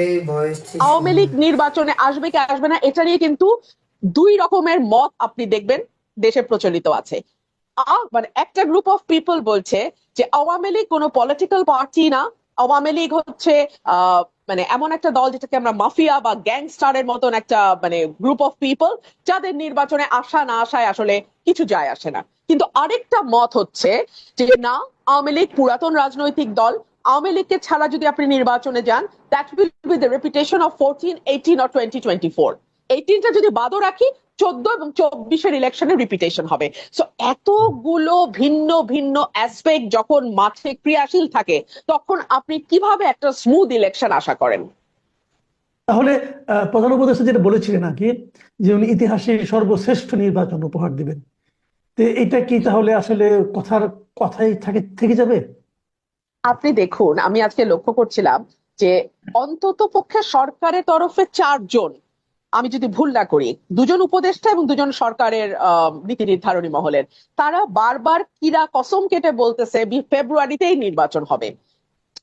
এই ভয়েসটি আওয়ামী লীগ নির্বাচনে আসবে কি আসবে না এটা নিয়ে কিন্তু দুই রকমের মত আপনি দেখবেন দেশে প্রচলিত আছে। মানে একটা গ্রুপ অফ পিপল বলছে যে আওয়ামী লীগ কোনো পলিটিক্যাল পার্টি না, আওয়ামী লীগ হচ্ছে মানে এমন একটা দল যেটাকে আমরা মাফিয়া বা গ্যাংস্টারের মতন একটা মানে গ্রুপ অফ পিপল, যাদের নির্বাচনে আসা না আসায় আসলে কিছু যায় আসে না। কিন্তু আরেকটা মত হচ্ছে যে না, আওয়ামী লীগ পুরাতন রাজনৈতিক দল, আওয়ামী লীগকে ছাড়া যদি আপনি নির্বাচনে যান, that will be the reputation of 14, 18 or 2024। 18টা যদি বাদও রাখি, 14 এবং 24-এর ইলেকশনের রিপিটেশন হবে। সো এতগুলো ভিন্ন ভিন্ন অ্যাসপেক্ট যখন মাঠে ক্রিয়াশীল থাকে, তখন আপনি কিভাবে একটা স্মুথ ইলেকশন আশা করেন? তাহলে প্রধান উপদেষ্টা যেটা বলেছিলেন আর কি, যে উনি ইতিহাসে সর্বশ্রেষ্ঠ নির্বাচন উপহার দিবেন, তো এটা কি তাহলে আসলে কথার কথাই থেকে যাবে? আপনি দেখুন, আমি আজকে লক্ষ্য করছিলাম যে অন্তত পক্ষে সরকারের তরফে 4 জন, আমি যদি ভুল না করি, 2 জন উপদেষ্টা এবং 2 জন সরকারের নীতি নির্ধারণী মহলের, তারা বারবার কিরা কসম কেটে বলতেছে ফেব্রুয়ারিতেই নির্বাচন হবে।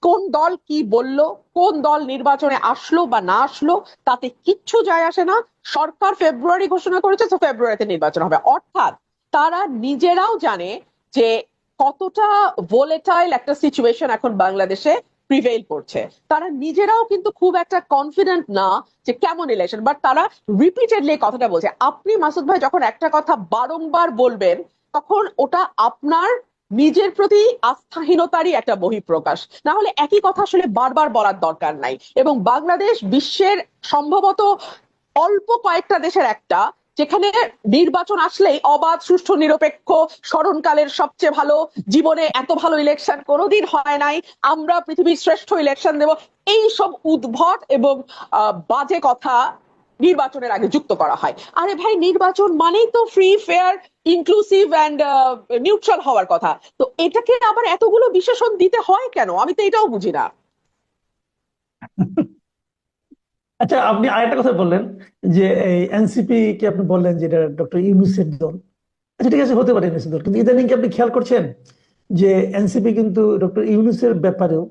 কোন দল কি বলল, কোন দল নির্বাচনে আসলো বা না আসলো, তাতে কিচ্ছু যায় আসে না। সরকার ফেব্রুয়ারি ঘোষণা করেছে, তো ফেব্রুয়ারিতে নির্বাচন হবে। অর্থাৎ তারা নিজেরাও জানে যে কতটা ভোলেটাইল একটা সিচুয়েশন এখন বাংলাদেশে প্রিভেইল করছে। তারা নিজেরাও কিন্তু খুব একটা কনফিডেন্ট না যে কেমন ইলেকশন, বাট তারা রিপিটেডলি কথাটা বলছে। আপনি মাসুদ ভাই যখন একটা কথা বারংবার বলবেন, তখন ওটা আপনার নিজের প্রতি আস্থাহীনতারই একটা বহিঃপ্রকাশ। না হলে একই কথা আসলে বারবার বলার দরকার নাই। এবং বাংলাদেশ বিশ্বের সম্ভবত অল্প কয়েকটা দেশের একটা, যেখানে নির্বাচন আসলেই অবাধ, সুষ্ঠু, নিরপেক্ষ, স্মরণকালের সবচেয়ে ভালো, জীবনে এত ভালো ইলেকশন কোনোদিন হয় নাই, আমরা পৃথিবীর শ্রেষ্ঠ ইলেকশন দেব, এই সব উদ্ভট এবং বাজে কথা নির্বাচনের আগে যুক্ত করা হয়। আরে ভাই, নির্বাচন মানেই তো free, fair, inclusive and neutral হওয়ার কথা। তো এটাকে আবার এতগুলো বিশেষণ দিতে হয় কেন, আমি তো এটাও বুঝি না। আচ্ছা, আপনি আরেকটা কথা বললেন যে এই এনসিপি কে আপনি বললেন যে এটা ডক্টর ইউনূসের দল। আচ্ছা, ঠিক আছে, হতে পারে এনসিপি দল, কিন্তু ইদানিং কি আপনি খেয়াল করছেন যে এনসিপি কিন্তু ডক্টর ইউনূসের ব্যাপারেও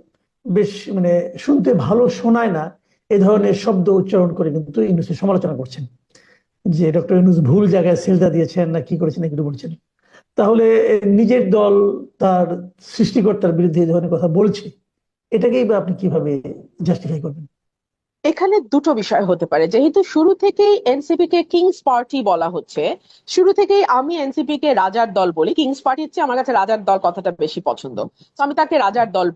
বেশ মানে শুনতে ভালো শোনায় না এই ধরনের শব্দ উচ্চারণ করে কিন্তু ইউনূসের সমালোচনা করছেন, যে ডক্টর ইউনূস ভুল জায়গায় সেজদা দিয়েছেন না কি করেছেন এগুলো বলছেন। তাহলে নিজের দল তার সৃষ্টিকর্তার বিরুদ্ধে এই ধরনের কথা বলছে, এটাকেই বা আপনি কিভাবে জাস্টিফাই করবেন? এখানে দুটো বিষয় হতে পারে। যেহেতু শুরু থেকেই এনসিপি কে কিংস পার্টি বলা হচ্ছে, শুরু থেকেই আমি এনসিপি কে রাজার দল বলি। কিংস পার্টির চেয়ে আমার কাছে রাজার দল কথাটা বেশি পছন্দ, তো আমি তাকে রাজার দল